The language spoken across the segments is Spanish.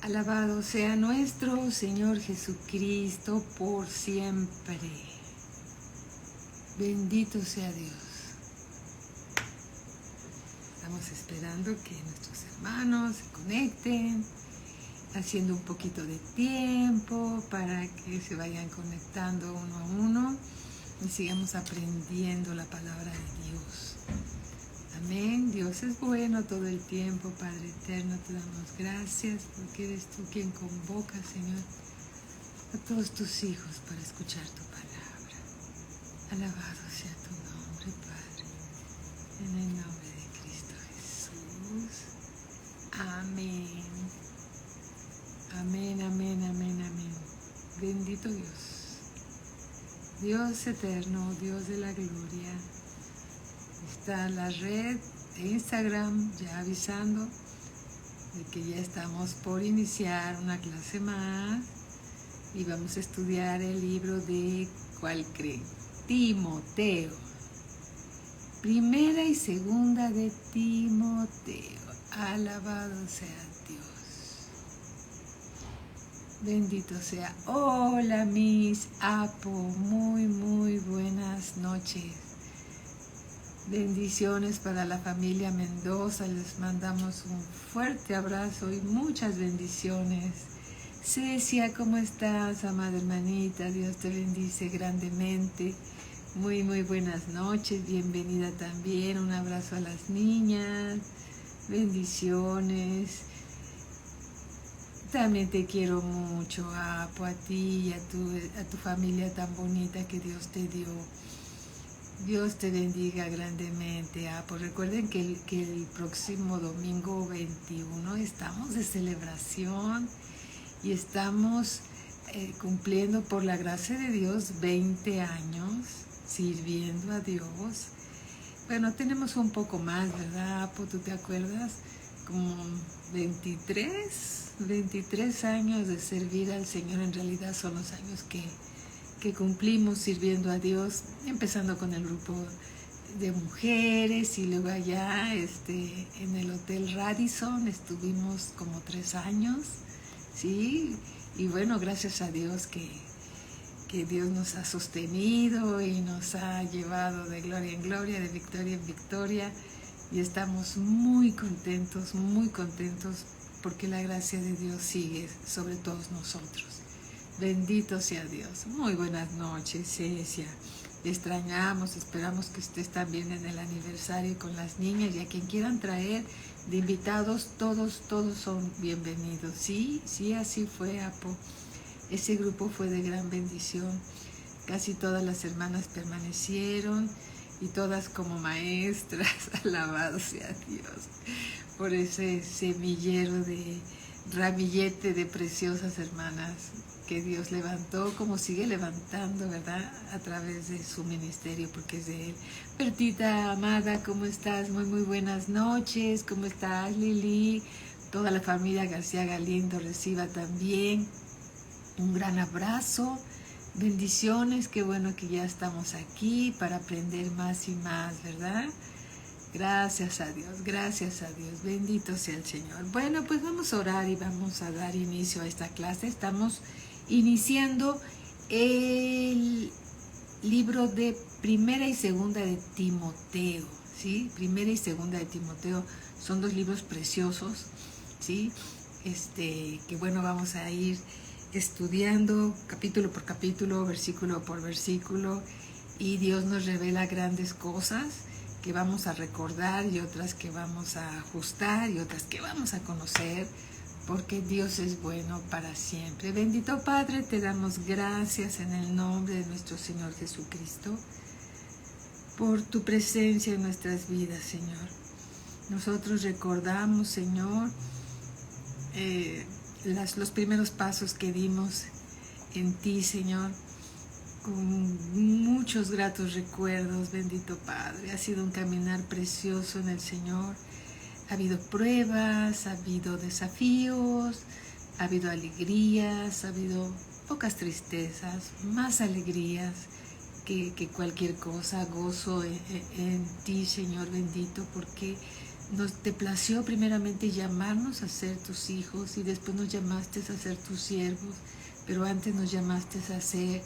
Alabado sea nuestro Señor Jesucristo por siempre. Bendito sea Dios. Estamos esperando que nuestros hermanos se conecten, haciendo un poquito de tiempo para que se vayan conectando uno a uno y sigamos aprendiendo la palabra de Dios. Amén. Dios es bueno todo el tiempo. Padre eterno, te damos gracias porque eres tú quien convoca, Señor, a todos tus hijos para escuchar tu palabra. Alabado sea tu nombre, Padre, en el nombre de Cristo Jesús. Amén. Amén, amén, amén, amén. Bendito Dios. Dios eterno, Dios de la gloria. Está la red de Instagram ya avisando de que ya estamos por iniciar una clase más y vamos a estudiar el libro de ¿cuál creen? Timoteo. Primera y segunda de Timoteo. Alabado sea Dios. Bendito sea. Hola Miss Apo, muy buenas noches. Bendiciones para la familia Mendoza, les mandamos un fuerte abrazo y muchas bendiciones. Cecia, ¿cómo estás, amada hermanita? Dios te bendice grandemente. Muy buenas noches, bienvenida también. Un abrazo a las niñas, bendiciones. También te quiero mucho, Apo, a ti y a tu familia tan bonita que Dios te dio. Dios te bendiga grandemente, Apo. Recuerden que el próximo domingo 21 estamos de celebración y estamos cumpliendo por la gracia de Dios 20 años sirviendo a Dios. Bueno, tenemos un poco más, ¿verdad, Apo? ¿Tú te acuerdas? Como 23 años de servir al Señor. En realidad son los años que cumplimos sirviendo a Dios, empezando con el grupo de mujeres y luego allá en el Hotel Radisson estuvimos como 3 años, ¿sí? Y bueno, gracias a Dios que Dios nos ha sostenido y nos ha llevado de gloria en gloria, de victoria en victoria, y estamos muy contentos porque la gracia de Dios sigue sobre todos nosotros. Bendito sea Dios. Muy buenas noches, Cecia. Te extrañamos, esperamos que estés también en el aniversario con las niñas y a quien quieran traer de invitados, todos son bienvenidos. Sí, así fue, Apo. Ese grupo fue de gran bendición. Casi todas las hermanas permanecieron y todas como maestras. Alabado sea Dios por ese semillero de ramillete de preciosas hermanas que Dios levantó, como sigue levantando, ¿verdad? A través de su ministerio, porque es de Él. Bertita, amada, ¿cómo estás? Muy buenas noches. ¿Cómo estás, Lili? Toda la familia García Galindo reciba también un gran abrazo. Bendiciones, qué bueno que ya estamos aquí para aprender más y más, ¿verdad? Gracias a Dios, bendito sea el Señor. Bueno, pues vamos a orar y vamos a dar inicio a esta clase. Estamos iniciando el libro de Primera y Segunda de Timoteo, ¿sí? Primera y Segunda de Timoteo son 2 libros preciosos, ¿sí? Que bueno, vamos a ir estudiando capítulo por capítulo, versículo por versículo, y Dios nos revela grandes cosas que vamos a recordar y otras que vamos a ajustar y otras que vamos a conocer, porque Dios es bueno para siempre. Bendito Padre, te damos gracias en el nombre de nuestro Señor Jesucristo por tu presencia en nuestras vidas, Señor. Nosotros recordamos, Señor, los primeros pasos que dimos en ti, Señor, con muchos gratos recuerdos. Bendito Padre, ha sido un caminar precioso en el Señor. Ha habido pruebas, ha habido desafíos, ha habido alegrías, ha habido pocas tristezas, más alegrías que cualquier cosa. Gozo en ti, Señor bendito, porque te plació primeramente llamarnos a ser tus hijos y después nos llamaste a ser tus siervos, pero antes nos llamaste a ser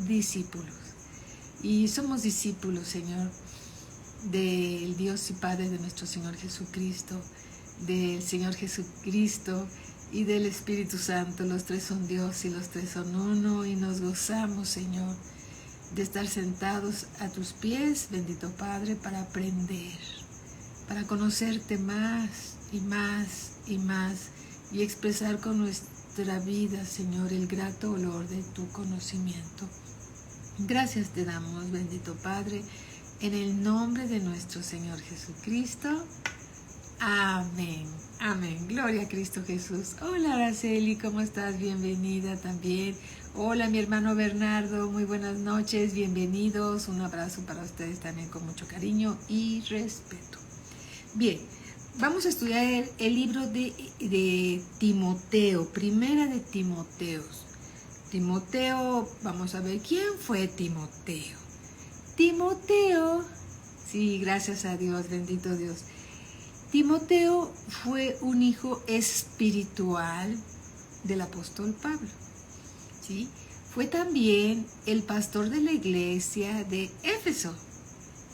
discípulos. Y somos discípulos, Señor, del Dios y Padre de nuestro Señor Jesucristo, del Señor Jesucristo y del Espíritu Santo. Los tres son Dios y los tres son uno, y nos gozamos, Señor, de estar sentados a tus pies, bendito Padre, para aprender, para conocerte más y más y más, y expresar con nuestra vida, Señor, el grato olor de tu conocimiento. Gracias te damos, bendito Padre, en el nombre de nuestro Señor Jesucristo. Amén. Amén. Gloria a Cristo Jesús. Hola, Araceli, ¿cómo estás? Bienvenida también. Hola, mi hermano Bernardo, muy buenas noches, bienvenidos. Un abrazo para ustedes también con mucho cariño y respeto. Bien, vamos a estudiar el libro de Timoteo, primera de Timoteos. Timoteo, vamos a ver quién fue Timoteo. Timoteo, sí, gracias a Dios, bendito Dios. Timoteo fue un hijo espiritual del apóstol Pablo, ¿sí? Fue también el pastor de la iglesia de Éfeso.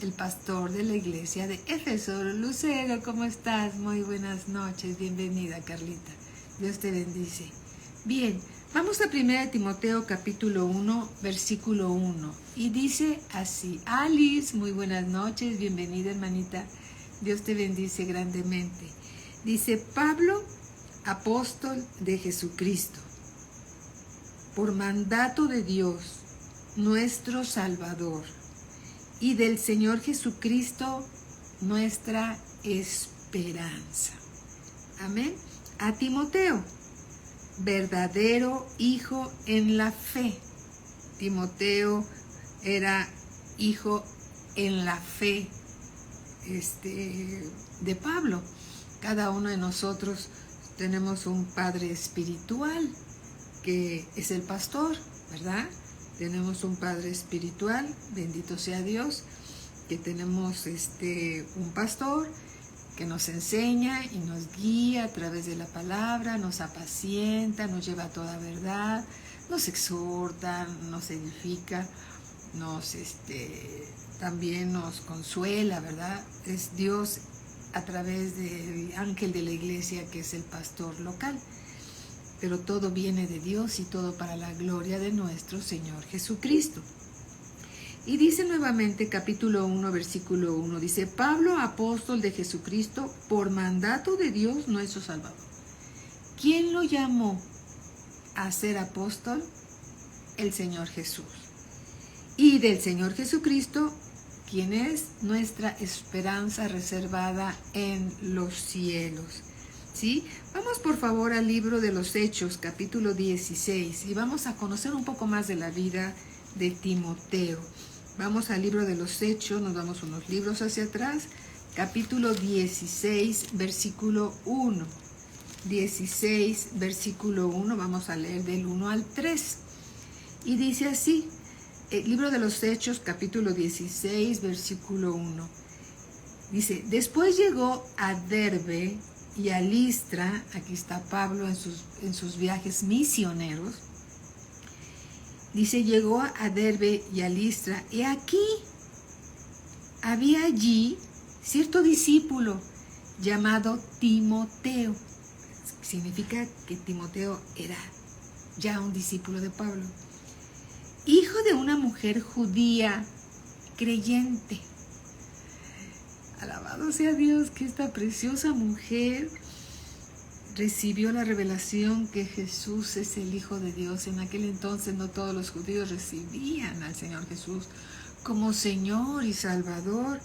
El pastor de la iglesia de Éfeso. Lucero, ¿cómo estás? Muy buenas noches, bienvenida, Carlita. Dios te bendice. Bien, vamos a 1 Timoteo capítulo 1, versículo 1. Y dice así: Alice, muy buenas noches, bienvenida, hermanita. Dios te bendice grandemente. Dice: Pablo, apóstol de Jesucristo, por mandato de Dios, nuestro Salvador, y del Señor Jesucristo, nuestra esperanza. Amén. A Timoteo, verdadero hijo en la fe. Timoteo era hijo en la fe de Pablo. Cada uno de nosotros tenemos un padre espiritual que es el pastor, ¿verdad? Tenemos un padre espiritual, bendito sea Dios, que tenemos un pastor que nos enseña y nos guía a través de la palabra, nos apacienta, nos lleva a toda verdad, nos exhorta, nos edifica, también nos consuela, ¿verdad? Es Dios a través del ángel de la iglesia, que es el pastor local. Pero todo viene de Dios y todo para la gloria de nuestro Señor Jesucristo. Y dice nuevamente, capítulo 1, versículo 1, dice: Pablo, apóstol de Jesucristo, por mandato de Dios nuestro Salvador. ¿Quién lo llamó a ser apóstol? El Señor Jesús. Y del Señor Jesucristo, quien es nuestra esperanza reservada en los cielos. ¿Sí? Vamos por favor al libro de los Hechos, capítulo 16, y vamos a conocer un poco más de la vida de Timoteo. Vamos al libro de los Hechos, nos damos unos libros hacia atrás, capítulo 16, versículo 1. 16, versículo 1, vamos a leer del 1 al 3. Y dice así, el libro de los Hechos, capítulo 16, versículo 1. Dice: Después llegó a Derbe y a Listra. Aquí está Pablo en sus viajes misioneros. Dice: llegó a Derbe y a Listra, y aquí había allí cierto discípulo llamado Timoteo. Significa que Timoteo era ya un discípulo de Pablo, hijo de una mujer judía creyente. Alabado sea Dios, que esta preciosa mujer recibió la revelación que Jesús es el Hijo de Dios. En aquel entonces no todos los judíos recibían al Señor Jesús como Señor y Salvador,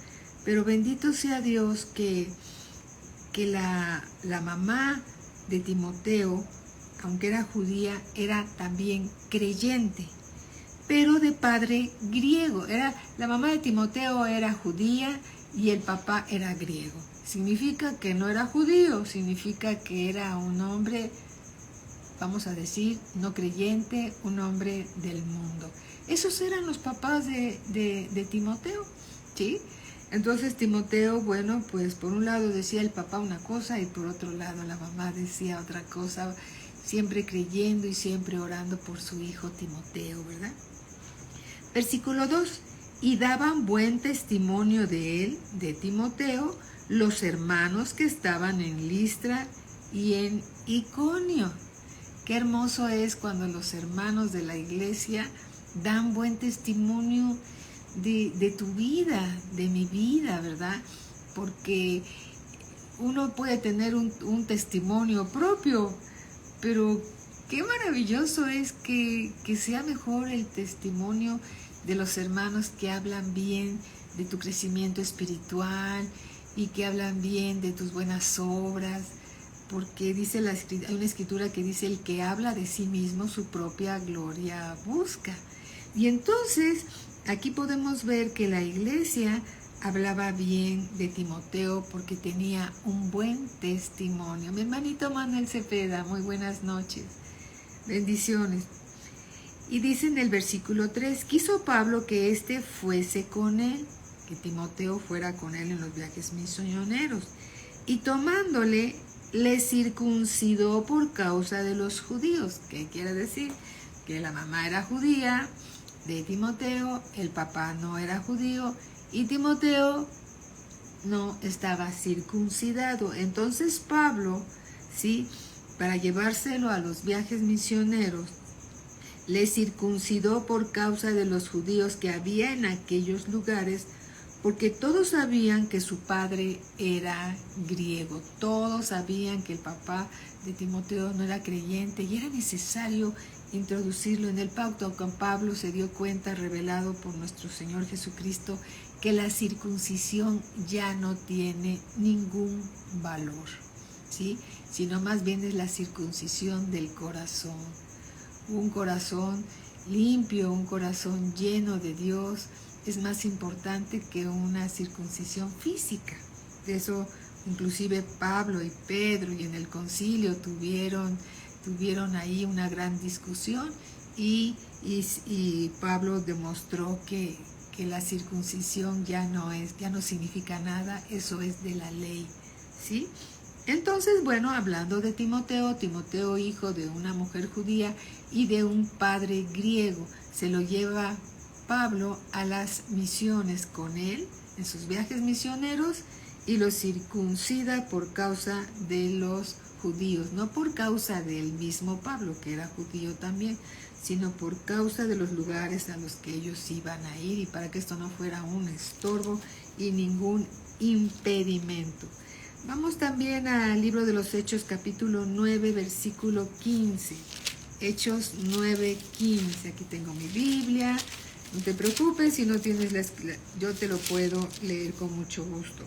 pero bendito sea Dios que la mamá de Timoteo, aunque era judía, era también creyente, pero de padre griego. La mamá de Timoteo era judía y el papá era griego. Significa que no era judío, significa que era un hombre, vamos a decir, no creyente, un hombre del mundo. Esos eran los papás de Timoteo, ¿sí? Entonces Timoteo, bueno, pues por un lado decía el papá una cosa y por otro lado la mamá decía otra cosa, siempre creyendo y siempre orando por su hijo Timoteo, ¿verdad? Versículo 2. Y daban buen testimonio de él, de Timoteo, los hermanos que estaban en Listra y en Iconio. Qué hermoso es cuando los hermanos de la iglesia dan buen testimonio de tu vida, de mi vida, ¿verdad? Porque uno puede tener un testimonio propio, pero qué maravilloso es que sea mejor el testimonio de los hermanos que hablan bien de tu crecimiento espiritual y que hablan bien de tus buenas obras, porque dice hay una escritura que dice: el que habla de sí mismo su propia gloria busca. Y entonces aquí podemos ver que la iglesia hablaba bien de Timoteo porque tenía un buen testimonio. Mi hermanito Manuel Cepeda, muy buenas noches, bendiciones. Y dice en el versículo 3, quiso Pablo que éste fuese con él, que Timoteo fuera con él en los viajes misioneros, y tomándole, le circuncidó por causa de los judíos. ¿Qué quiere decir? Que la mamá era judía de Timoteo, el papá no era judío, y Timoteo no estaba circuncidado. Entonces Pablo, ¿sí?, para llevárselo a los viajes misioneros, le circuncidó por causa de los judíos que había en aquellos lugares, porque todos sabían que su padre era griego. Todos sabían que el papá de Timoteo no era creyente y era necesario introducirlo en el pacto. Con Pablo se dio cuenta, revelado por nuestro Señor Jesucristo, que la circuncisión ya no tiene ningún valor, ¿sí?, sino más bien es la circuncisión del corazón. Un corazón limpio, un corazón lleno de Dios, es más importante que una circuncisión física. De eso inclusive Pablo y Pedro y en el concilio tuvieron ahí una gran discusión y Pablo demostró que la circuncisión ya no significa nada, eso es de la ley, ¿sí? Entonces, bueno, hablando de Timoteo hijo de una mujer judía y de un padre griego, se lo lleva Pablo a las misiones con él, en sus viajes misioneros, y lo circuncida por causa de los judíos, no por causa del mismo Pablo, que era judío también, sino por causa de los lugares a los que ellos iban a ir y para que esto no fuera un estorbo y ningún impedimento. Vamos también al libro de los Hechos, capítulo 9, versículo 15. Hechos 9, 15. Aquí tengo mi Biblia. No te preocupes, si no tienes yo te lo puedo leer con mucho gusto.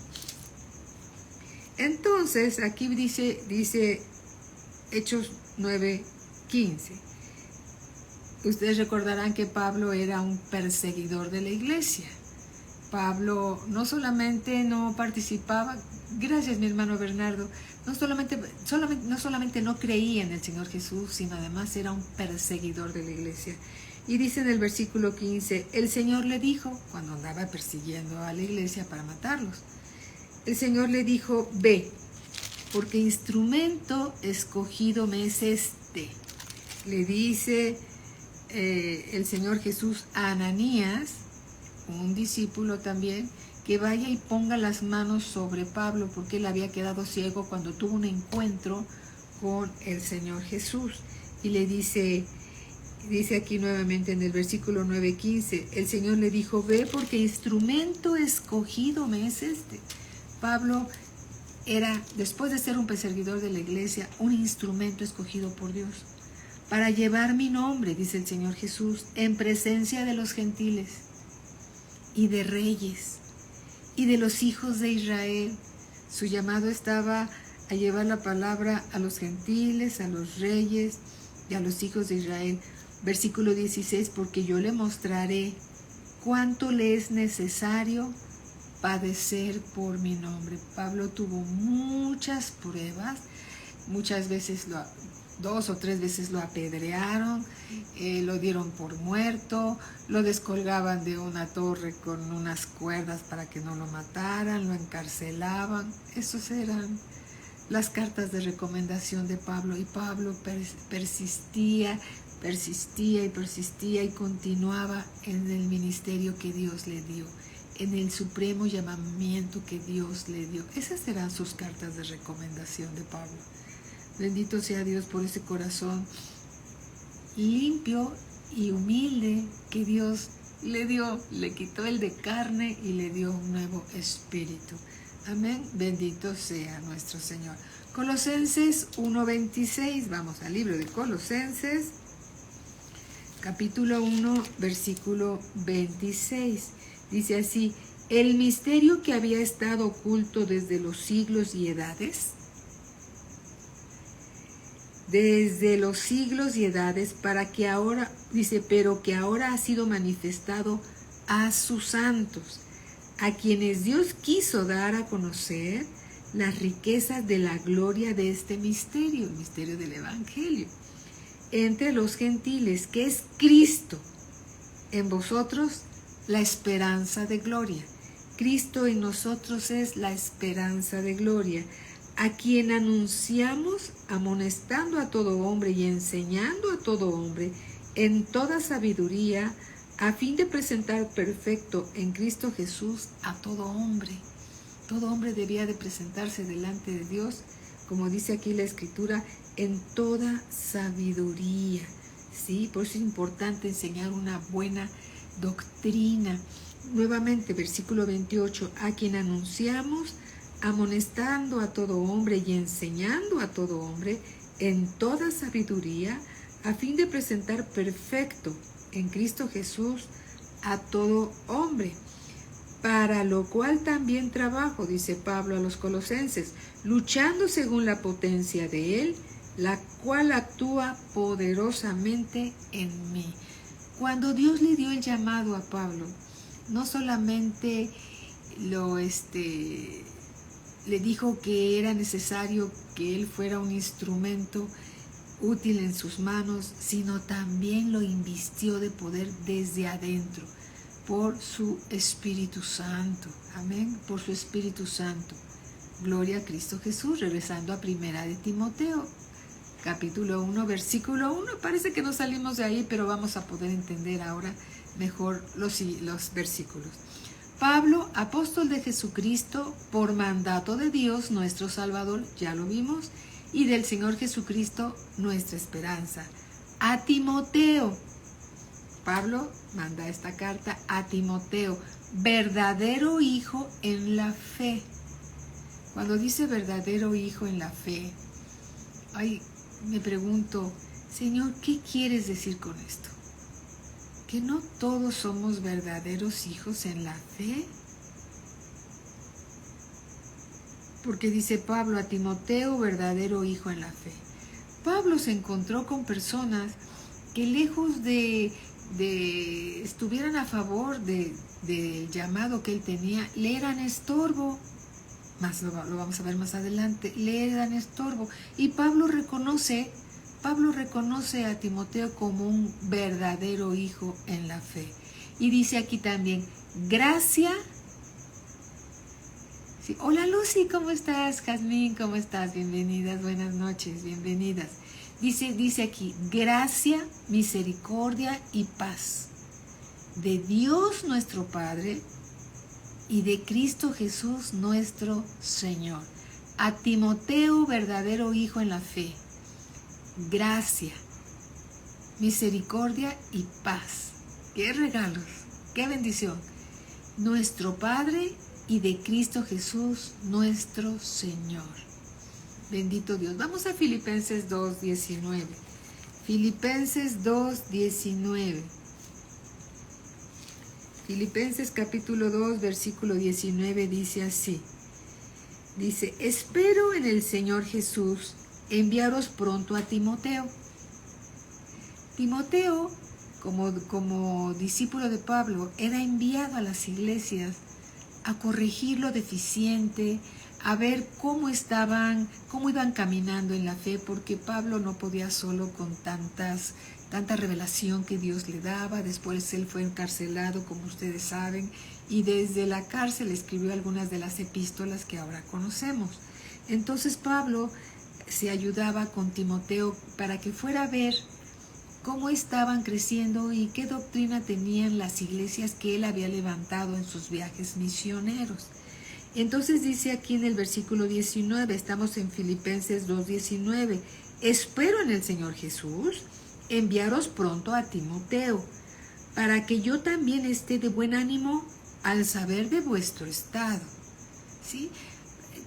Entonces, aquí dice Hechos 9, 15. Ustedes recordarán que Pablo era un perseguidor de la iglesia. Pablo no solamente no participaba, gracias mi hermano Bernardo, no solamente no creía en el Señor Jesús, sino además era un perseguidor de la iglesia. Y dice en el versículo 15, el Señor le dijo, cuando andaba persiguiendo a la iglesia para matarlos, el Señor le dijo, ve, porque instrumento escogido me es este. Le dice el Señor Jesús a Ananías, un discípulo también, que vaya y ponga las manos sobre Pablo, porque él había quedado ciego cuando tuvo un encuentro con el Señor Jesús. Y le dice aquí nuevamente en el versículo 9:15, el Señor le dijo, ve, porque instrumento escogido me es este. Pablo era, después de ser un perseguidor de la iglesia, un instrumento escogido por Dios para llevar mi nombre, dice el Señor Jesús, en presencia de los gentiles y de reyes y de los hijos de Israel. Su llamado estaba a llevar la palabra a los gentiles, a los reyes y a los hijos de Israel. Versículo 16, porque yo le mostraré cuánto le es necesario padecer por mi nombre. Pablo tuvo muchas pruebas, muchas veces 2 o 3 veces lo apedrearon, lo dieron por muerto, lo descolgaban de una torre con unas cuerdas para que no lo mataran, lo encarcelaban. Esas eran las cartas de recomendación de Pablo, y Pablo persistía y continuaba en el ministerio que Dios le dio, en el supremo llamamiento que Dios le dio. Esas eran sus cartas de recomendación de Pablo. Bendito sea Dios por ese corazón limpio y humilde que Dios le dio. Le quitó el de carne y le dio un nuevo espíritu. Amén. Bendito sea nuestro Señor. Colosenses 1:26. Vamos al libro de Colosenses, capítulo 1, versículo 26. Dice así: el misterio que había estado oculto desde los siglos y edades, para que ahora, dice, pero que ahora ha sido manifestado a sus santos, a quienes Dios quiso dar a conocer las riquezas de la gloria de este misterio, el misterio del Evangelio, entre los gentiles, que es Cristo en vosotros, la esperanza de gloria. Cristo en nosotros es la esperanza de gloria, a quien anunciamos, amonestando a todo hombre y enseñando a todo hombre en toda sabiduría, a fin de presentar perfecto en Cristo Jesús a todo hombre. Todo hombre debía de presentarse delante de Dios, como dice aquí la Escritura, en toda sabiduría. ¿Sí? Por eso es importante enseñar una buena doctrina. Nuevamente, versículo 28, a quien anunciamos, amonestando a todo hombre y enseñando a todo hombre en toda sabiduría, a fin de presentar perfecto en Cristo Jesús a todo hombre. Para lo cual también trabajo, dice Pablo a los Colosenses, luchando según la potencia de Él, la cual actúa poderosamente en mí. Cuando Dios le dio el llamado a Pablo, no solamente le dijo que era necesario que él fuera un instrumento útil en sus manos, sino también lo invistió de poder desde adentro, por su Espíritu Santo. Amén, por su Espíritu Santo. Gloria a Cristo Jesús. Regresando a Primera de Timoteo, capítulo 1, versículo 1. Parece que no salimos de ahí, pero vamos a poder entender ahora mejor los versículos. Pablo, apóstol de Jesucristo, por mandato de Dios nuestro Salvador, ya lo vimos, y del Señor Jesucristo, nuestra esperanza. A Timoteo, Pablo manda esta carta a Timoteo, verdadero hijo en la fe. Cuando dice verdadero hijo en la fe, me pregunto, Señor, ¿qué quieres decir con esto? ¿Que no todos somos verdaderos hijos en la fe? Porque dice Pablo a Timoteo, verdadero hijo en la fe. Pablo se encontró con personas que lejos de estuvieran a favor del llamado que él tenía, le eran estorbo. Más lo vamos a ver más adelante, le eran estorbo. Y Pablo reconoce a Timoteo como un verdadero hijo en la fe. Y dice aquí también, gracia. Sí. Hola Lucy, ¿cómo estás? Jazmín, ¿cómo estás? Bienvenidas, buenas noches, bienvenidas. Dice aquí, gracia, misericordia y paz de Dios nuestro Padre y de Cristo Jesús nuestro Señor. A Timoteo, verdadero hijo en la fe, gracia, misericordia y paz. ¡Qué regalos! ¡Qué bendición! Nuestro Padre y de Cristo Jesús nuestro Señor. Bendito Dios. Vamos a Filipenses 2:19. Filipenses 2:19. Filipenses capítulo 2, versículo 19 dice así. Dice, espero en el Señor Jesús enviaros pronto a Timoteo. Timoteo, como discípulo de Pablo, era enviado a las iglesias a corregir lo deficiente, a ver cómo iban caminando en la fe, porque Pablo no podía solo con tanta revelación que Dios le daba. Después él fue encarcelado, como ustedes saben, y desde la cárcel escribió algunas de las epístolas que ahora conocemos. Entonces Pablo se ayudaba con Timoteo para que fuera a ver cómo estaban creciendo y qué doctrina tenían las iglesias que él había levantado en sus viajes misioneros. Entonces dice aquí en el versículo 19, estamos en Filipenses 2:19, espero en el Señor Jesús enviaros pronto a Timoteo, para que yo también esté de buen ánimo al saber de vuestro estado. ¿Sí?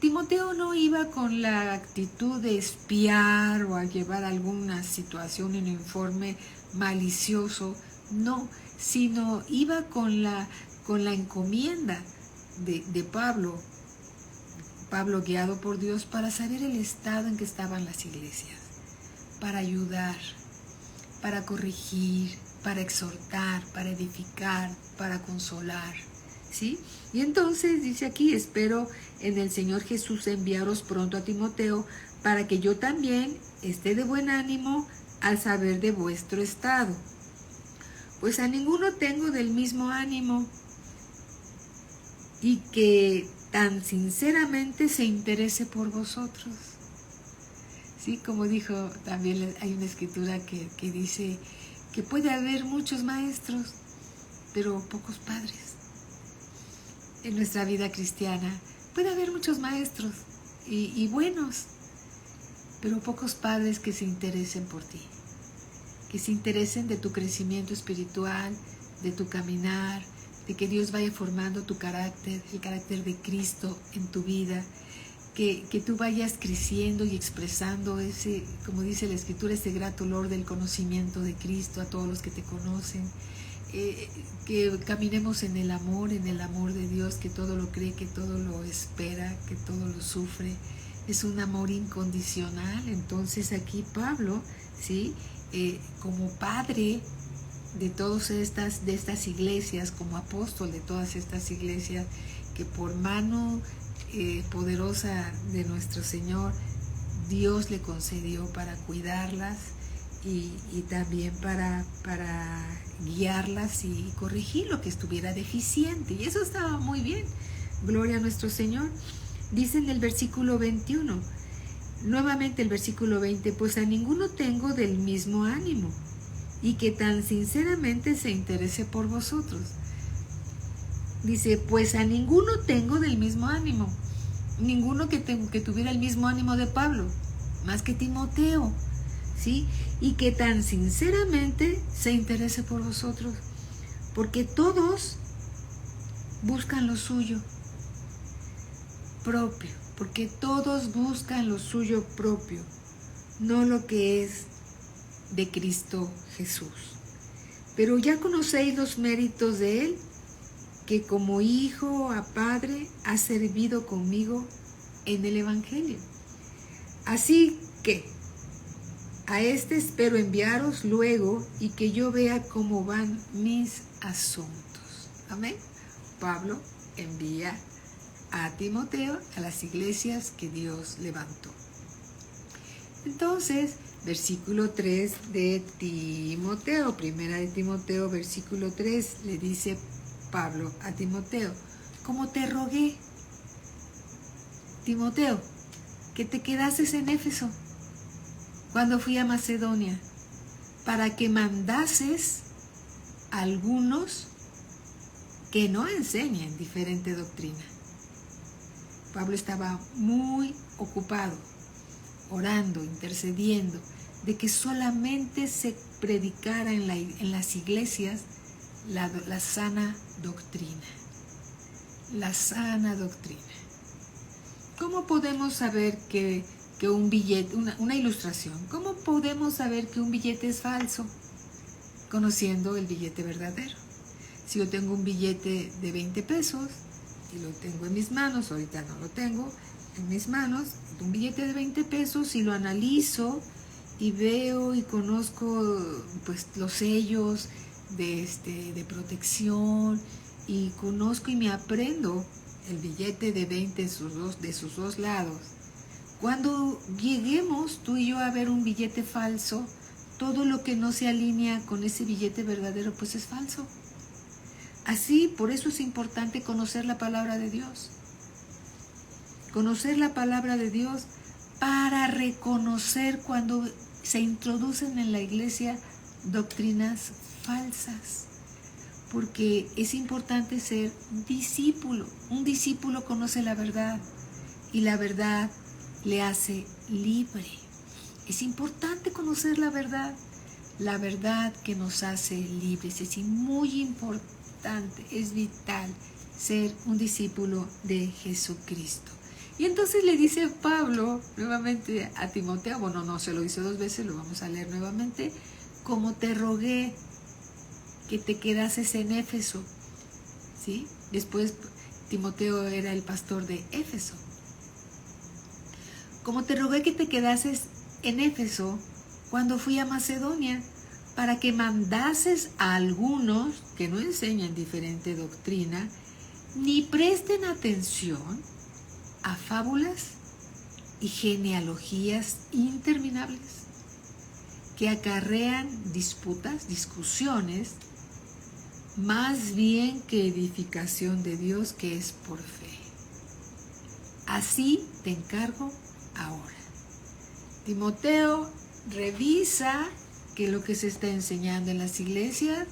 Timoteo no iba con la actitud de espiar o a llevar alguna situación en informe malicioso, no, sino iba con la encomienda de Pablo guiado por Dios para saber el estado en que estaban las iglesias, para ayudar, para corregir, para exhortar, para edificar, para consolar, ¿sí? Y entonces dice aquí, espero en el Señor Jesús enviaros pronto a Timoteo, para que yo también esté de buen ánimo al saber de vuestro estado. Pues a ninguno tengo del mismo ánimo, y que tan sinceramente se interese por vosotros. Sí, como dijo, también hay una escritura que dice que puede haber muchos maestros, pero pocos padres. En nuestra vida cristiana puede haber muchos maestros y buenos, pero pocos padres que se interesen por ti, que se interesen de tu crecimiento espiritual, de tu caminar, de que Dios vaya formando tu carácter, el carácter de Cristo en tu vida, que tú vayas creciendo y expresando ese, como dice la Escritura, ese grato olor del conocimiento de Cristo a todos los que te conocen, que caminemos en el amor de Dios, que todo lo cree, que todo lo espera, que todo lo sufre. Es un amor incondicional. Entonces aquí Pablo, ¿sí? Como padre de todas estas iglesias, como apóstol de todas estas iglesias, que por mano poderosa de nuestro Señor, Dios le concedió para cuidarlas y también para guiarlas y corregir lo que estuviera deficiente. Y eso estaba muy bien. Gloria a nuestro Señor. Dice en el versículo 21, nuevamente el versículo 20, pues a ninguno tengo del mismo ánimo, y que tan sinceramente se interese por vosotros. Dice, pues a ninguno tengo del mismo ánimo. Ninguno que tuviera el mismo ánimo de Pablo, más que Timoteo, ¿sí? Y que tan sinceramente se interese por vosotros, porque todos buscan lo suyo propio, porque todos buscan lo suyo propio, no lo que es de Cristo Jesús. Pero ya conocéis los méritos de Él, que como hijo a padre ha servido conmigo en el Evangelio. Así que a este espero enviaros luego y que yo vea cómo van mis asuntos. Amén. Pablo envía a Timoteo a las iglesias que Dios levantó. Entonces, versículo 3 de Timoteo, primera de Timoteo, versículo 3, le dice Pablo a Timoteo, como te rogué, Timoteo, que te quedases en Éfeso cuando fui a Macedonia, para que mandases a algunos que no enseñen diferente doctrina. Pablo estaba muy ocupado, orando, intercediendo, de que solamente se predicara en las iglesias la sana doctrina. La sana doctrina. ¿Cómo podemos saber que un billete, una ilustración, cómo podemos saber que un billete es falso? Conociendo el billete verdadero. Si yo tengo un billete de 20 pesos y lo tengo en mis manos, ahorita no lo tengo en mis manos, un billete de 20 pesos y lo analizo y veo y conozco pues los sellos de protección y conozco y me aprendo el billete de 20 de sus dos lados. Cuando lleguemos tú y yo a ver un billete falso, todo lo que no se alinea con ese billete verdadero, pues es falso. Así, por eso es importante conocer la palabra de Dios. Conocer la palabra de Dios para reconocer cuando se introducen en la iglesia doctrinas falsas. Porque es importante ser discípulo. Un discípulo conoce la verdad y la verdad le hace libre. Es importante conocer la verdad que nos hace libres. Es muy importante, es vital ser un discípulo de Jesucristo. Y entonces le dice Pablo nuevamente a Timoteo, bueno, no se lo dice 2 veces, lo vamos a leer nuevamente, como te rogué que te quedases en Éfeso, ¿sí? Después Timoteo era el pastor de Éfeso. Como te rogué que te quedases en Éfeso cuando fui a Macedonia, para que mandases a algunos que no enseñan diferente doctrina, ni presten atención a fábulas y genealogías interminables que acarrean disputas, discusiones, más bien que edificación de Dios que es por fe. Así te encargo ahora. Timoteo, revisa que lo que se está enseñando en las iglesias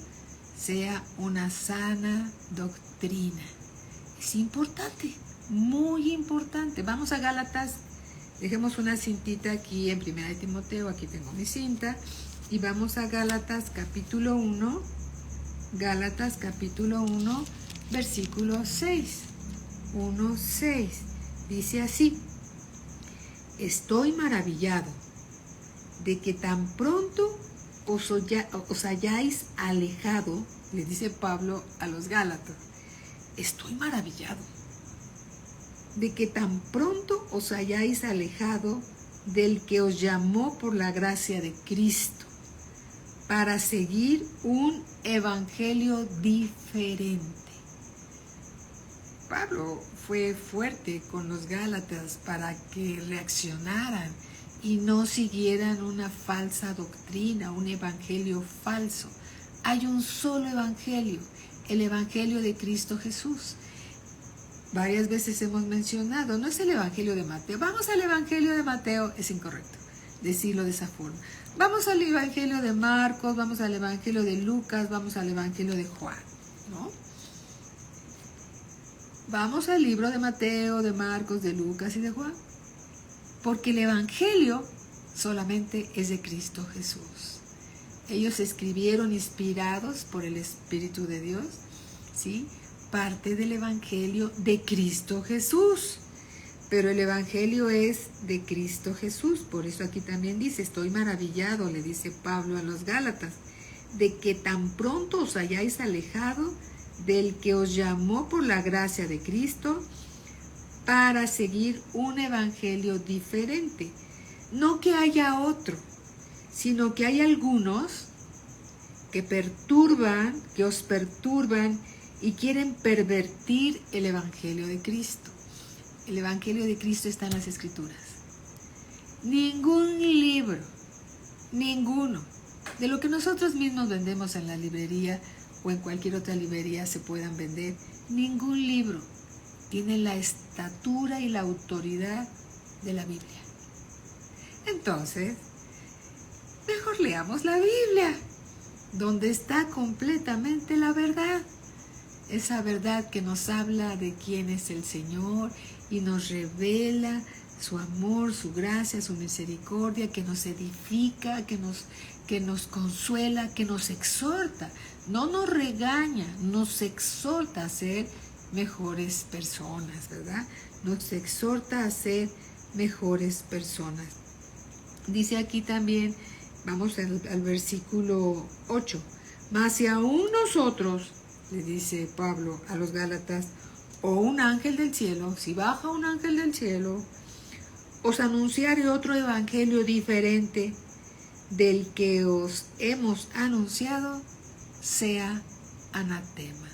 sea una sana doctrina. Es importante, muy importante. Vamos a Gálatas, dejemos una cintita aquí en 1 de Timoteo, aquí tengo mi cinta, y vamos a Gálatas capítulo 1, versículo 6, 1:6, dice así: estoy maravillado de que tan pronto os hayáis alejado, le dice Pablo a los Gálatas, estoy maravillado de que tan pronto os hayáis alejado del que os llamó por la gracia de Cristo para seguir un evangelio diferente. Pablo fue fuerte con los Gálatas para que reaccionaran y no siguieran una falsa doctrina, un evangelio falso. Hay un solo evangelio, el evangelio de Cristo Jesús. Varias veces hemos mencionado, no es el evangelio de Mateo. Vamos al evangelio de Mateo, es incorrecto decirlo de esa forma. Vamos al evangelio de Marcos, vamos al evangelio de Lucas, vamos al evangelio de Juan, ¿no? Vamos al libro de Mateo, de Marcos, de Lucas y de Juan. Porque el evangelio solamente es de Cristo Jesús. Ellos escribieron inspirados por el Espíritu de Dios, ¿sí? Parte del evangelio de Cristo Jesús. Pero el evangelio es de Cristo Jesús. Por eso aquí también dice, estoy maravillado, le dice Pablo a los Gálatas, de que tan pronto os hayáis alejado del que os llamó por la gracia de Cristo para seguir un evangelio diferente. No que haya otro, sino que hay algunos que os perturban y quieren pervertir el evangelio de Cristo. El evangelio de Cristo está en las Escrituras. Ningún libro, ninguno, de lo que nosotros mismos vendemos en la librería o en cualquier otra librería se puedan vender, ningún libro tiene la estatura y la autoridad de la Biblia. Entonces, mejor leamos la Biblia, donde está completamente la verdad. Esa verdad que nos habla de quién es el Señor y nos revela su amor, su gracia, su misericordia, que nos edifica, que nos consuela, que nos exhorta. No nos regaña, nos exhorta a ser mejores personas, ¿verdad? Nos exhorta a ser mejores personas. Dice aquí también, vamos al versículo 8, mas si aún nosotros, le dice Pablo a los Gálatas, o un ángel del cielo, si baja un ángel del cielo, os anunciare otro evangelio diferente del que os hemos anunciado, sea anatema,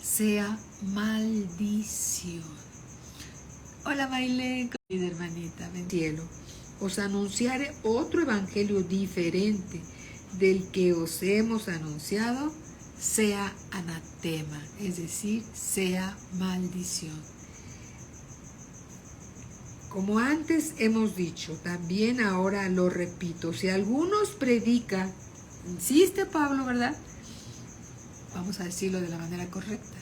sea maldición. Hola, Maile, querida hermanita, ven. Cielo, os anunciaré otro evangelio diferente del que os hemos anunciado, Sea anatema, es decir, sea maldición. Como antes hemos dicho, también ahora lo repito, si algunos predican, Insiste Pablo, ¿verdad? Vamos a decirlo de la manera correcta.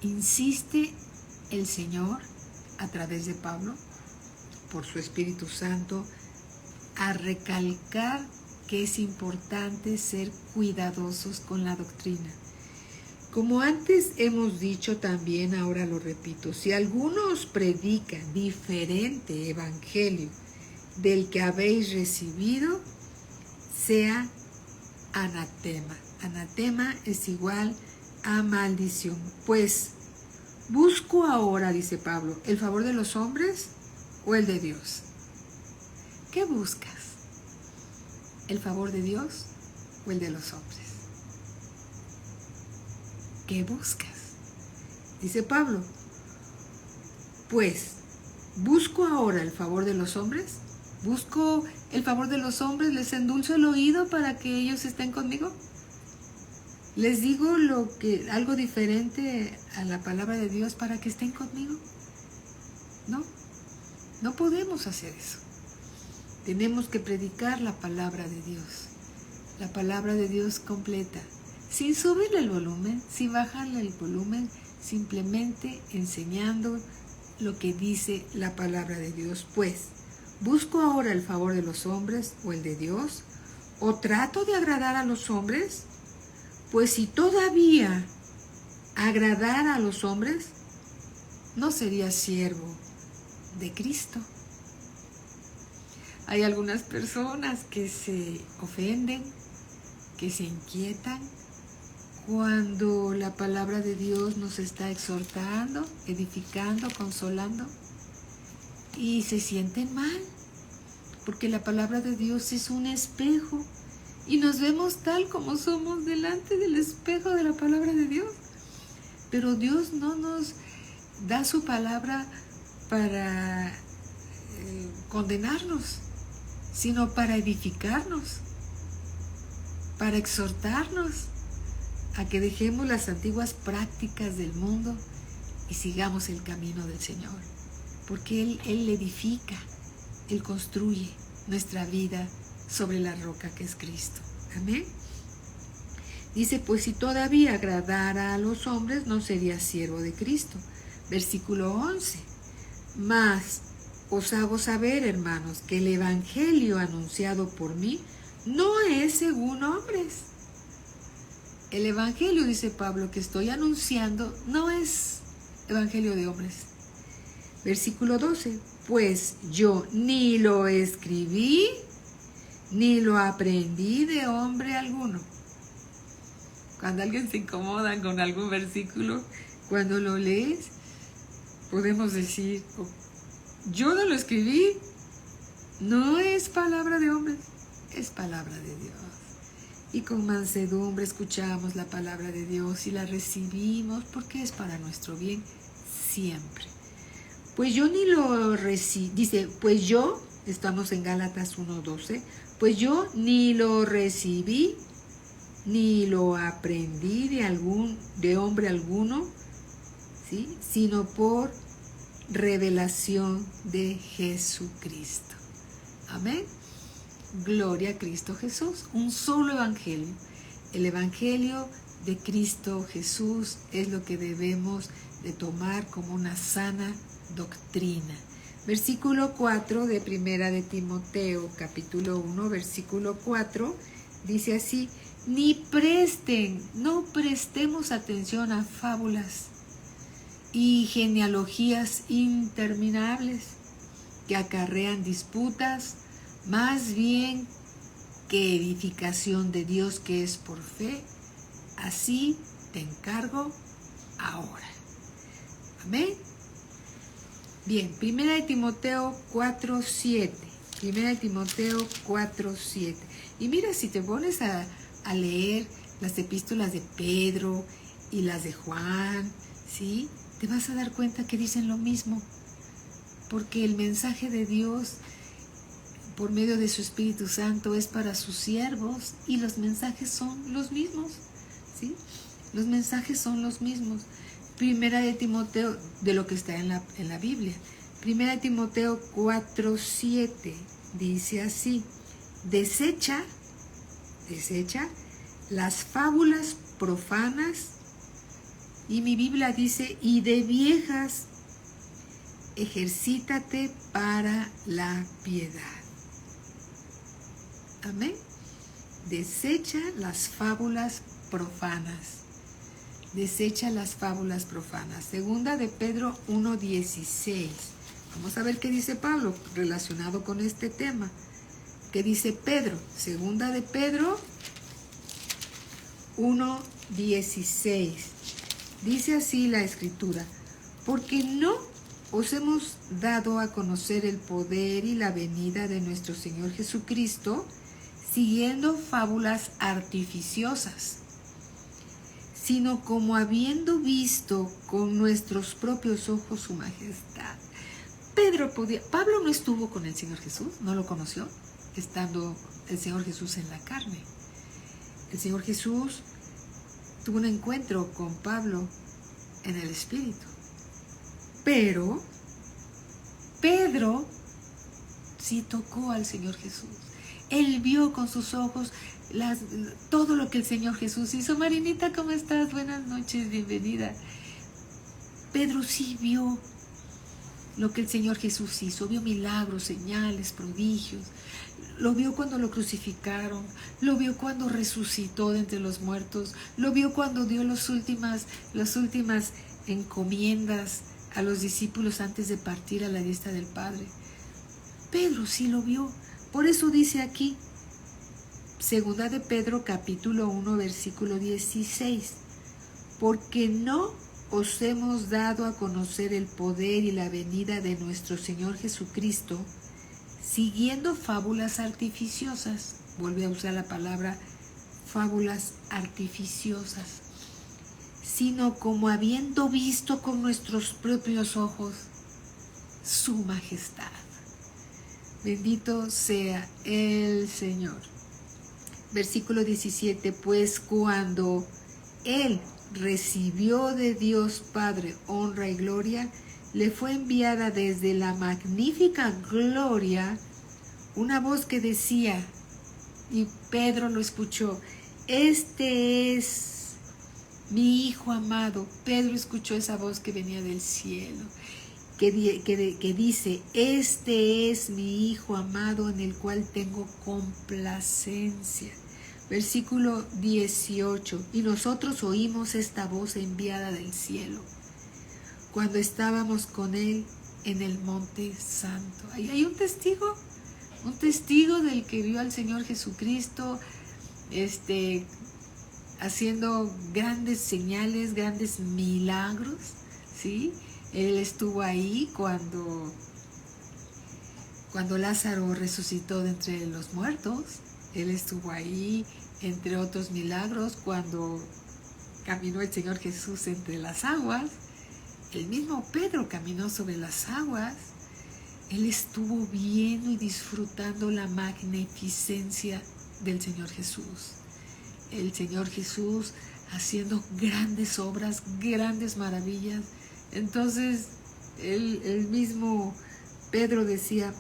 Insiste el Señor a través de Pablo, por su Espíritu Santo, a recalcar que es importante ser cuidadosos con la doctrina. como antes hemos dicho también, ahora lo repito, si alguno os predica diferente evangelio del que habéis recibido, sea anatema. Anatema es igual a maldición. Pues, ¿busco ahora, dice Pablo, el favor de los hombres o el de Dios? ¿Qué buscas? ¿El favor de Dios o el de los hombres? ¿Qué buscas? Dice Pablo, pues, ¿busco ahora el favor de los hombres? ¿Busco el favor de los hombres? ¿Les endulzo el oído para que ellos estén conmigo? ¿Les digo algo diferente a la palabra de Dios para que estén conmigo? No, no podemos hacer eso. Tenemos que predicar la palabra de Dios, la palabra de Dios completa, sin subirle el volumen, sin bajarle el volumen, simplemente enseñando lo que dice la palabra de Dios. Pues, ¿busco ahora el favor de los hombres o el de Dios? ¿O trato de agradar a los hombres? Pues si todavía agradara a los hombres, no sería siervo de Cristo. Hay algunas personas que se ofenden, que se inquietan cuando la palabra de Dios nos está exhortando, edificando, consolando, y se sienten mal, porque la palabra de Dios es un espejo y nos vemos tal como somos delante del espejo de la palabra de Dios. Pero Dios no nos da su palabra para condenarnos, sino para edificarnos, para exhortarnos a que dejemos las antiguas prácticas del mundo y sigamos el camino del Señor, porque Él edifica, Él construye nuestra vida sobre la roca que es Cristo. Amén. Dice, pues si todavía agradara a los hombres, no sería siervo de Cristo. Versículo 11. Mas os hago saber, hermanos, que el evangelio anunciado por mí no es según hombres. El evangelio, dice Pablo, que estoy anunciando, no es evangelio de hombres. Versículo 12. Pues yo ni lo escribí, ni lo aprendí de hombre alguno. Cuando alguien se incomoda con algún versículo, cuando lo lees, podemos decir, yo no lo escribí, no es palabra de hombres, es palabra de Dios. Y con mansedumbre escuchamos la palabra de Dios y la recibimos porque es para nuestro bien siempre. Pues yo ni lo recibí, dice, pues yo, estamos en Gálatas 1:12, pues yo ni lo recibí, ni lo aprendí de hombre alguno, ¿sí? Sino por revelación de Jesucristo. Amén. Gloria a Cristo Jesús. Un solo evangelio. El evangelio de Cristo Jesús es lo que debemos de tomar como una sana doctrina. Versículo 4 de Primera de Timoteo, capítulo 1, versículo 4, dice así, no prestemos atención a fábulas y genealogías interminables que acarrean disputas, más bien que edificación de Dios que es por fe. Así te encargo ahora. Amén. Bien, Primera de Timoteo 4:7. Primera de Timoteo 4:7. Y mira, si te pones a leer las epístolas de Pedro y las de Juan, ¿sí? Te vas a dar cuenta que dicen lo mismo. porque el mensaje de Dios por medio de su Espíritu Santo es para sus siervos y los mensajes son los mismos, ¿sí? Los mensajes son los mismos. Primera de Timoteo, de lo que está en la Biblia. Primera de Timoteo 4:7 dice así: desecha las fábulas profanas, y mi Biblia dice, y de viejas, ejercítate para la piedad. Amén. Desecha las fábulas profanas. Desecha las fábulas profanas. Segunda de Pedro 1:16. Vamos a ver qué dice Pablo relacionado con este tema. ¿Qué dice Pedro? Segunda de Pedro 1:16. Dice así la Escritura: porque no os hemos dado a conocer el poder y la venida de nuestro Señor Jesucristo, siguiendo fábulas artificiosas, sino como habiendo visto con nuestros propios ojos su majestad. Pablo no estuvo con el Señor Jesús, no lo conoció, estando el Señor Jesús en la carne. El Señor Jesús tuvo un encuentro con Pablo en el Espíritu. Pero Pedro sí tocó al Señor Jesús. Él vio con sus ojos todo lo que el Señor Jesús hizo. Marinita, ¿cómo estás? Buenas noches, bienvenida. Pedro sí vio lo que el Señor Jesús hizo. Vio milagros, señales, prodigios. Lo vio cuando lo crucificaron. Lo vio cuando resucitó de entre los muertos. Lo vio cuando dio las últimas encomiendas a los discípulos antes de partir a la diestra del Padre. Pedro sí lo vio. Por eso dice aquí, segunda de Pedro capítulo 1 versículo 16, porque no os hemos dado a conocer el poder y la venida de nuestro Señor Jesucristo, siguiendo fábulas artificiosas. Vuelve a usar la palabra fábulas artificiosas, sino como habiendo visto con nuestros propios ojos su majestad. Bendito sea el Señor. Versículo 17, pues cuando Él recibió de Dios Padre honra y gloria, le fue enviada desde la magnífica gloria una voz que decía, y Pedro lo escuchó, este es mi Hijo amado. Pedro escuchó esa voz que venía del cielo, que dice, este es mi Hijo amado en el cual tengo complacencia. Versículo 18, y nosotros oímos esta voz enviada del cielo cuando estábamos con Él en el monte santo. Ahí hay un testigo del que vio al Señor Jesucristo, haciendo grandes señales, grandes milagros, ¿sí? Él estuvo ahí cuando Lázaro resucitó de entre los muertos. Él estuvo ahí, entre otros milagros, cuando caminó el Señor Jesús entre las aguas. El mismo Pedro caminó sobre las aguas. Él estuvo viendo y disfrutando la magnificencia del Señor Jesús. El Señor Jesús haciendo grandes obras, grandes maravillas. Entonces, el mismo Pedro decía,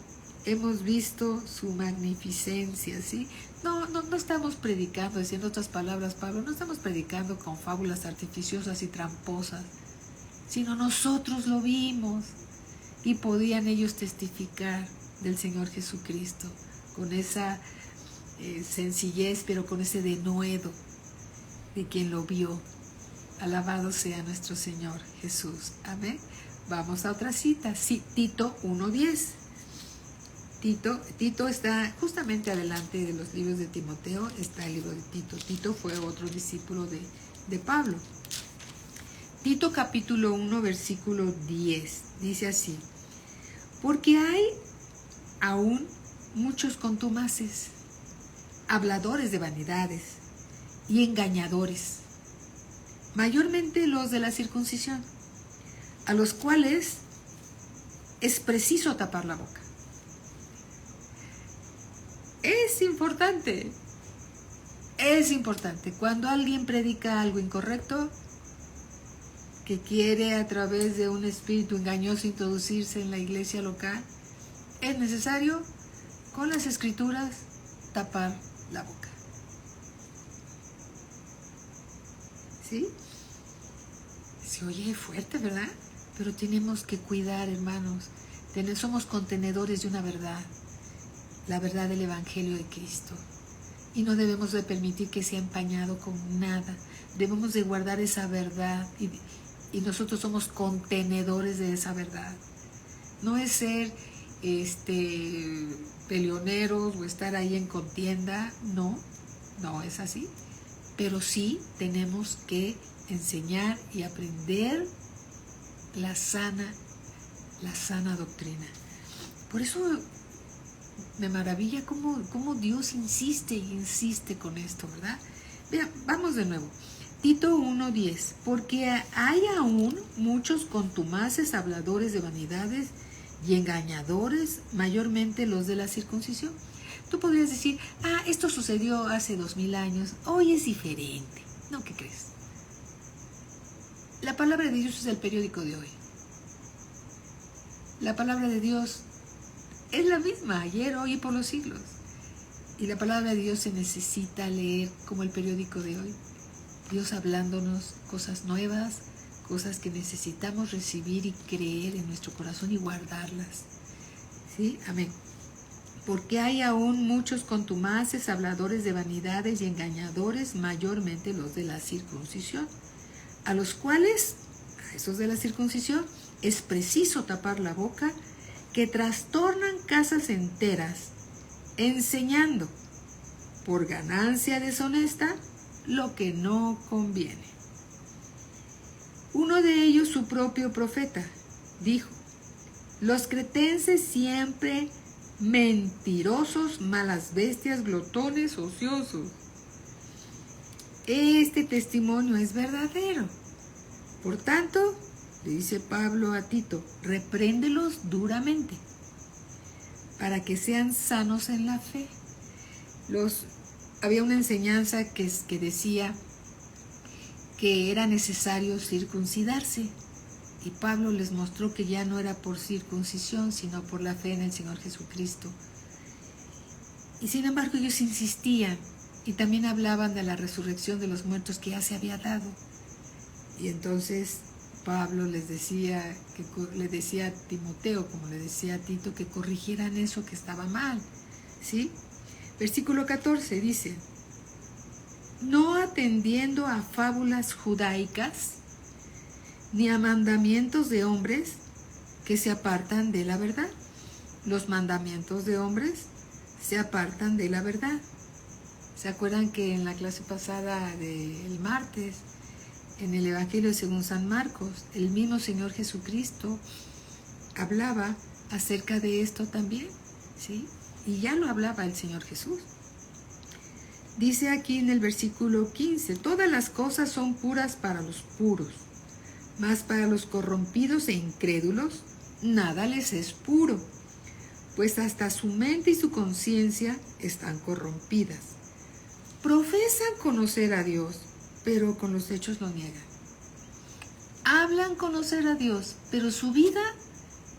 hemos visto su magnificencia, ¿sí? No estamos predicando, diciendo otras palabras, Pablo, no estamos predicando con fábulas artificiosas y tramposas, sino nosotros lo vimos y podían ellos testificar del Señor Jesucristo con esa sencillez, pero con ese denuedo de quien lo vio. Alabado sea nuestro Señor Jesús. Amén. Vamos a otra cita. Sí, Tito 1:10. Tito está justamente adelante de los libros de Timoteo, está el libro de Tito. Tito fue otro discípulo de Pablo. Tito capítulo 1 versículo 10 dice así: porque hay aún muchos contumaces, habladores de vanidades y engañadores, mayormente los de la circuncisión, a los cuales es preciso tapar la boca. Es importante. Es importante. Cuando alguien predica algo incorrecto, que quiere a través de un espíritu engañoso introducirse en la iglesia local, es necesario con las escrituras tapar la boca. ¿Sí? Se oye fuerte, ¿verdad? Pero tenemos que cuidar, hermanos. Somos contenedores de una verdad, la verdad del Evangelio de Cristo. Y no debemos de permitir que sea empañado con nada. Debemos de guardar esa verdad y nosotros somos contenedores de esa verdad. No es ser peleoneros o estar ahí en contienda, no es así. Pero sí tenemos que enseñar y aprender la sana doctrina. Por eso me maravilla cómo Dios insiste con esto, ¿verdad? Vean, vamos de nuevo. Tito 1:10, porque hay aún muchos contumaces, habladores de vanidades y engañadores, mayormente los de la circuncisión. Tú podrías decir, esto sucedió hace 2000 años, hoy es diferente. No, ¿qué crees? La palabra de Dios es el periódico de hoy. La palabra de Dios es la misma, ayer, hoy y por los siglos. Y la palabra de Dios se necesita leer como el periódico de hoy. Dios hablándonos cosas nuevas, cosas que necesitamos recibir y creer en nuestro corazón y guardarlas. ¿Sí? Amén. Porque hay aún muchos contumaces, habladores de vanidades y engañadores, mayormente los de la circuncisión, a los cuales, a esos de la circuncisión, es preciso tapar la boca, que trastornan casas enteras, enseñando, por ganancia deshonesta, lo que no conviene. Uno de ellos, su propio profeta, dijo: los cretenses siempre mentirosos, malas bestias, glotones, ociosos. Este testimonio es verdadero. Por tanto, le dice Pablo a Tito, repréndelos duramente, para que sean sanos en la fe. Había una enseñanza que decía que era necesario circuncidarse, y Pablo les mostró que ya no era por circuncisión, sino por la fe en el Señor Jesucristo. Y sin embargo ellos insistían, y también hablaban de la resurrección de los muertos que ya se había dado. Y entonces Pablo le decía a Timoteo, como le decía a Tito, que corrigieran eso que estaba mal. ¿Sí? Versículo 14 dice: no atendiendo a fábulas judaicas, ni a mandamientos de hombres que se apartan de la verdad. Los mandamientos de hombres se apartan de la verdad. ¿Se acuerdan que en la clase pasada del martes, en el Evangelio según San Marcos, el mismo Señor Jesucristo hablaba acerca de esto también? ¿Sí? Y ya lo hablaba el Señor Jesús. Dice aquí en el versículo 15, todas las cosas son puras para los puros, mas para los corrompidos e incrédulos nada les es puro, pues hasta su mente y su conciencia están corrompidas. Profesan conocer a Dios, pero con los hechos lo niegan. Hablan conocer a Dios, pero su vida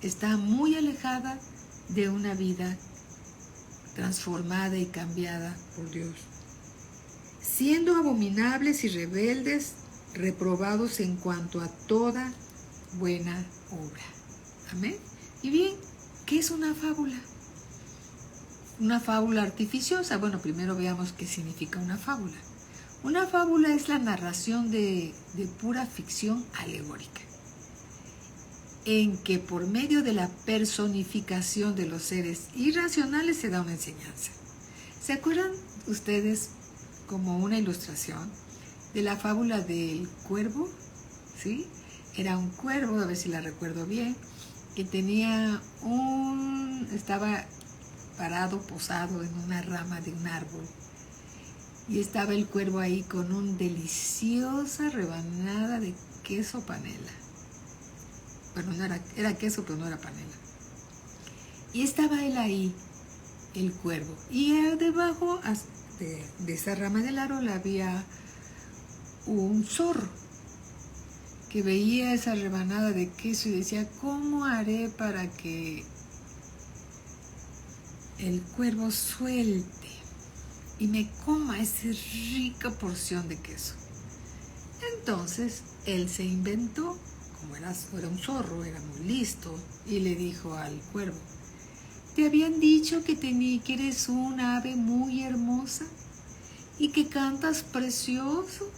está muy alejada de una vida transformada y cambiada por Dios. Siendo abominables y rebeldes, reprobados en cuanto a toda buena obra. Amén. Y bien, ¿qué es una fábula? Una fábula artificiosa. Bueno, primero veamos qué significa una fábula. Una fábula es la narración de pura ficción alegórica, en que por medio de la personificación de los seres irracionales se da una enseñanza. ¿Se acuerdan ustedes, como una ilustración, de la fábula del cuervo? ¿Sí? Era un cuervo, a ver si la recuerdo bien, que estaba parado, posado en una rama de un árbol, y estaba el cuervo ahí con una deliciosa rebanada de queso panela. Bueno, era queso, pero no era panela. Y estaba él ahí, el cuervo. Y debajo de esa rama del árbol había un zorro que veía esa rebanada de queso y decía, ¿cómo haré para que el cuervo suelte y me coma esa rica porción de queso? Entonces él se inventó, como era un zorro, era muy listo, y le dijo al cuervo, ¿te habían dicho que eres un ave muy hermosa y que cantas precioso?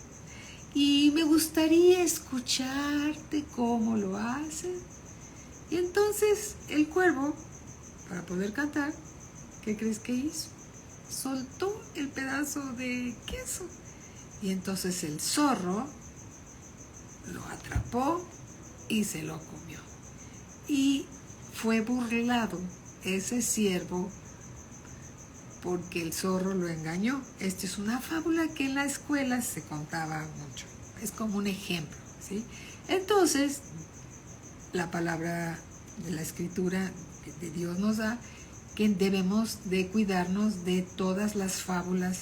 Y me gustaría escucharte cómo lo haces. Y entonces el cuervo, para poder cantar, ¿qué crees que hizo? Soltó el pedazo de queso. Y entonces el zorro lo atrapó y se lo comió. Y fue burlado ese ciervo porque el zorro lo engañó. Esta es una fábula que en la escuela se contaba mucho. Es como un ejemplo, ¿sí? Entonces, la palabra de la Escritura de Dios nos da que debemos de cuidarnos de todas las fábulas,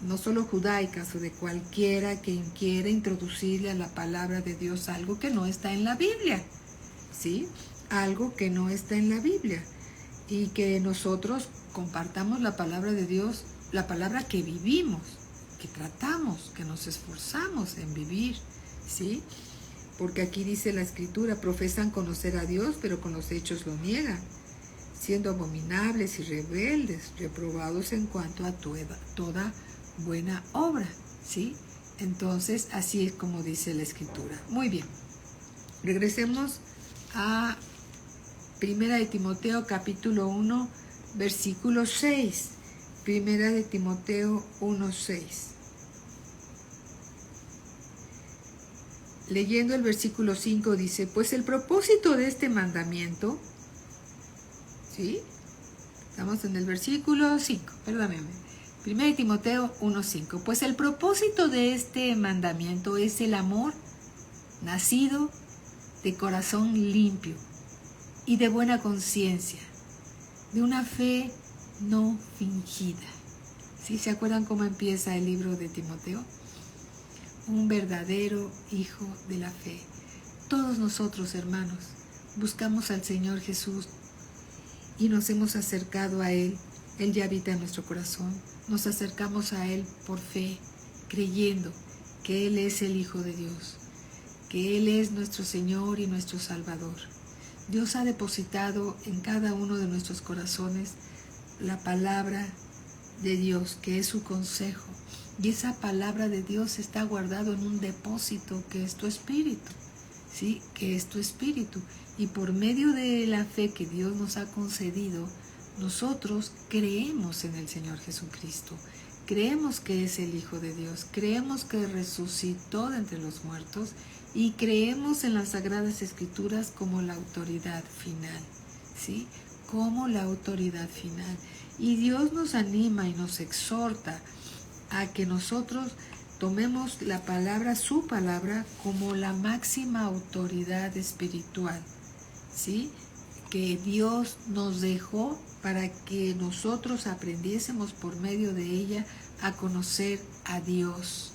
no solo judaicas o de cualquiera que quiera introducirle a la palabra de Dios algo que no está en la Biblia, ¿sí? Algo que no está en la Biblia. Y que nosotros compartamos la palabra de Dios, la palabra que vivimos, que tratamos, que nos esforzamos en vivir, ¿sí? Porque aquí dice la Escritura, profesan conocer a Dios, pero con los hechos lo niegan, siendo abominables y rebeldes, reprobados en cuanto a toda buena obra, ¿sí? Entonces, así es como dice la Escritura. Muy bien, regresemos a Primera de Timoteo capítulo 1, versículo 6. Primera de Timoteo 1, 6. Leyendo el versículo 5 dice, pues el propósito de este mandamiento, ¿sí? Estamos en el versículo 5, perdónenme. Primera de Timoteo 1, 5. Pues el propósito de este mandamiento es el amor nacido de corazón limpio y de buena conciencia, de una fe no fingida. ¿Sí? ¿Se acuerdan cómo empieza el libro de Timoteo? Un verdadero hijo de la fe. Todos nosotros, hermanos, buscamos al Señor Jesús y nos hemos acercado a Él. Él ya habita en nuestro corazón. Nos acercamos a Él por fe, creyendo que Él es el Hijo de Dios, que Él es nuestro Señor y nuestro Salvador. Dios ha depositado en cada uno de nuestros corazones la palabra de Dios, que es su consejo. Y esa palabra de Dios está guardada en un depósito que es tu espíritu, ¿sí? Que es tu espíritu. Y por medio de la fe que Dios nos ha concedido, nosotros creemos en el Señor Jesucristo. Creemos que es el Hijo de Dios. Creemos que resucitó de entre los muertos. Y creemos en las Sagradas Escrituras como la autoridad final, ¿sí? Como la autoridad final. Y Dios nos anima y nos exhorta a que nosotros tomemos la palabra, su palabra, como la máxima autoridad espiritual, ¿sí? Que Dios nos dejó para que nosotros aprendiésemos por medio de ella a conocer a Dios.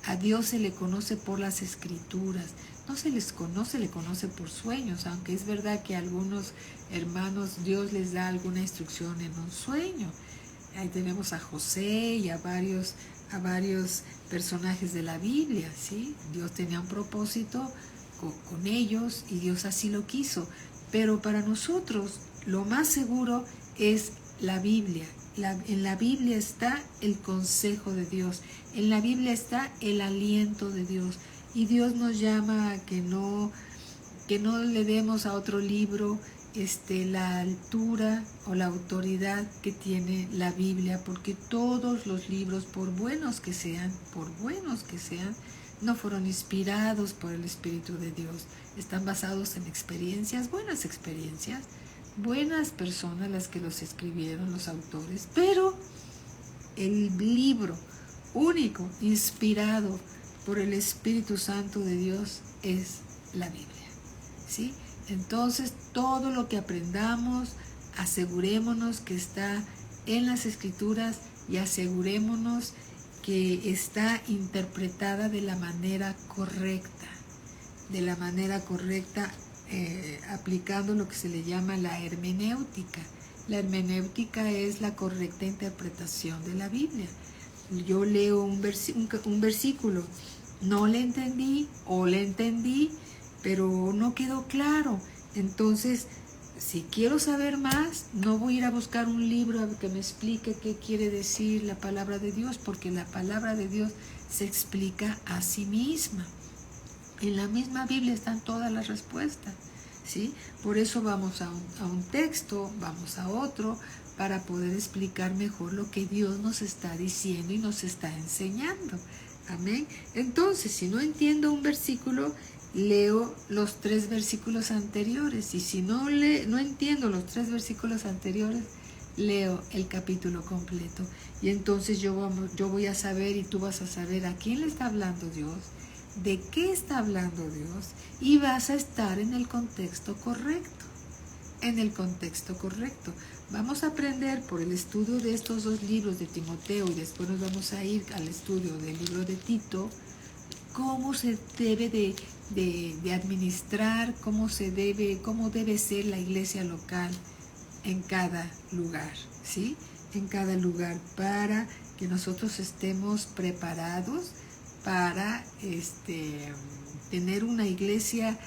A Dios se le conoce por las Escrituras, no se le conoce por sueños, aunque es verdad que a algunos hermanos Dios les da alguna instrucción en un sueño. Ahí tenemos a José y a varios personajes de la Biblia, ¿sí? Dios tenía un propósito con ellos y Dios así lo quiso. Pero para nosotros lo más seguro es la Biblia. En la Biblia está el consejo de Dios, en la Biblia está el aliento de Dios, y Dios nos llama a que no le demos a otro libro la altura o la autoridad que tiene la Biblia, porque todos los libros, por buenos que sean, no fueron inspirados por el Espíritu de Dios, están basados en experiencias, buenas personas las que los escribieron, los autores, pero el libro único, inspirado por el Espíritu Santo de Dios, es la Biblia, ¿sí? Entonces, todo lo que aprendamos asegurémonos que está en las Escrituras y asegurémonos que está interpretada de la manera correcta, aplicando lo que se le llama la hermenéutica. La hermenéutica es la correcta interpretación de la Biblia. Yo leo un versículo, no le entendí o le entendí, pero no quedó claro. Entonces, si quiero saber más, no voy a ir a buscar un libro que me explique qué quiere decir la palabra de Dios, porque la palabra de Dios se explica a sí misma. En la misma Biblia están todas las respuestas, ¿sí? Por eso vamos a un texto, vamos a otro, para poder explicar mejor lo que Dios nos está diciendo y nos está enseñando. Amén. Entonces, si no entiendo un versículo, leo los 3 versículos anteriores, y si no entiendo los 3 versículos anteriores, leo el capítulo completo, y entonces yo voy a saber, y tú vas a saber a quién le está hablando Dios, de qué está hablando Dios, y vas a estar en el contexto correcto. Vamos a aprender por el estudio de estos 2 libros de Timoteo, y después nos vamos a ir al estudio del libro de Tito, cómo se debe de administrar, cómo debe ser la iglesia local en cada lugar, ¿sí? En cada lugar, para que nosotros estemos preparados para tener una iglesia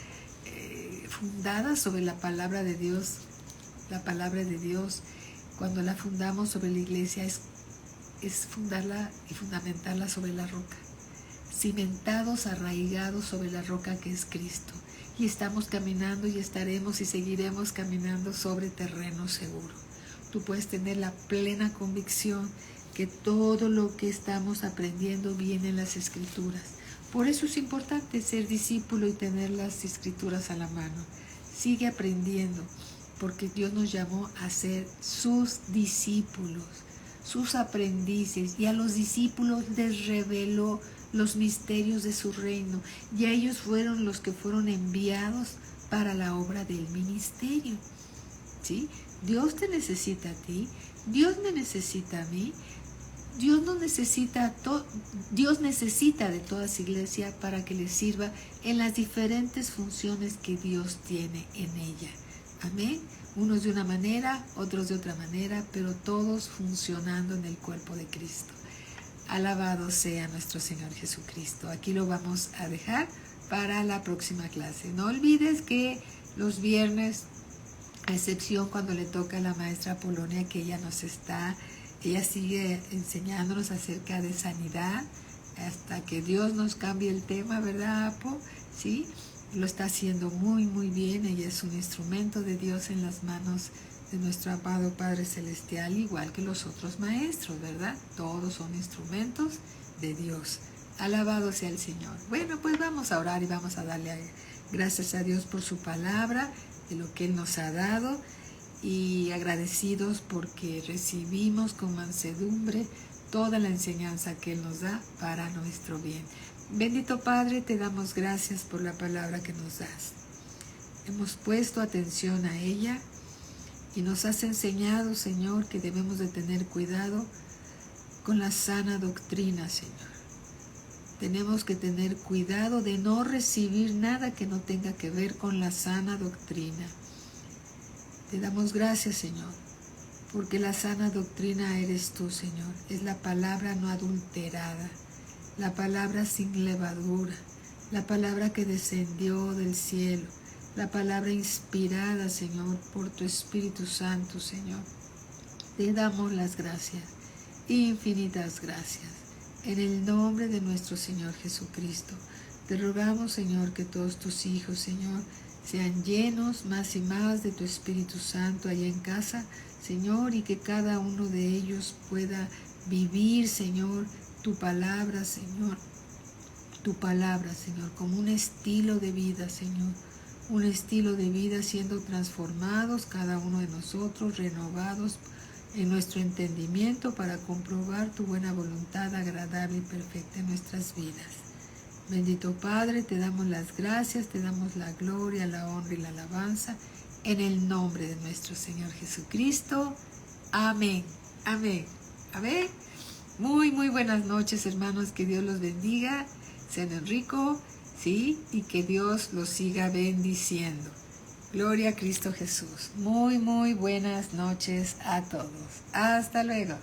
fundada sobre la palabra de Dios. La palabra de Dios, cuando la fundamos sobre la iglesia, es fundarla y fundamentarla sobre la roca, cimentados, arraigados sobre la roca que es Cristo, y estamos caminando y estaremos y seguiremos caminando sobre terreno seguro. Tú puedes tener la plena convicción que todo lo que estamos aprendiendo viene en las Escrituras. Por eso es importante ser discípulo y tener las Escrituras a la mano. Sigue aprendiendo, porque Dios nos llamó a ser sus discípulos, sus aprendices, y a los discípulos les reveló los misterios de su reino, y a ellos fueron los que fueron enviados para la obra del ministerio, ¿sí? Dios te necesita a ti, Dios me necesita a mí, Dios necesita de toda su iglesia para que le sirva en las diferentes funciones que Dios tiene en ella. Amén. Unos de una manera, otros de otra manera, pero todos funcionando en el cuerpo de Cristo. Alabado sea nuestro Señor Jesucristo. Aquí lo vamos a dejar para la próxima clase. No olvides que los viernes, a excepción cuando le toca a la maestra Polonia, que ella sigue enseñándonos acerca de sanidad, hasta que Dios nos cambie el tema, ¿verdad, Apo? ¿Sí? Lo está haciendo muy, muy bien. Ella es un instrumento de Dios en las manos de nuestro amado Padre Celestial, igual que los otros maestros, ¿verdad? Todos son instrumentos de Dios. Alabado sea el Señor. Bueno, pues vamos a orar y vamos a darle gracias a Dios por su palabra, de lo que Él nos ha dado, y agradecidos porque recibimos con mansedumbre toda la enseñanza que Él nos da para nuestro bien. Bendito Padre, te damos gracias por la palabra que nos das. Hemos puesto atención a ella y nos has enseñado, Señor, que debemos de tener cuidado con la sana doctrina, Señor. Tenemos que tener cuidado de no recibir nada que no tenga que ver con la sana doctrina. Te damos gracias, Señor, porque la sana doctrina eres tú, Señor. Es la palabra no adulterada, la palabra sin levadura, la palabra que descendió del cielo, la palabra inspirada, Señor, por tu Espíritu Santo, Señor. Te damos las gracias, infinitas gracias. En el nombre de nuestro Señor Jesucristo, te rogamos, Señor, que todos tus hijos, Señor, sean llenos más y más de tu Espíritu Santo allá en casa, Señor, y que cada uno de ellos pueda vivir, Señor, tu palabra, Señor, como un estilo de vida, Señor, un estilo de vida siendo transformados cada uno de nosotros, renovados en nuestro entendimiento para comprobar tu buena voluntad agradable y perfecta en nuestras vidas. Bendito Padre, te damos las gracias, te damos la gloria, la honra y la alabanza en el nombre de nuestro Señor Jesucristo. Amén. Amén. Amén. Muy, muy buenas noches, hermanos. Que Dios los bendiga. Sean ricos, ¿sí? Y que Dios los siga bendiciendo. Gloria a Cristo Jesús. Muy, muy buenas noches a todos. Hasta luego.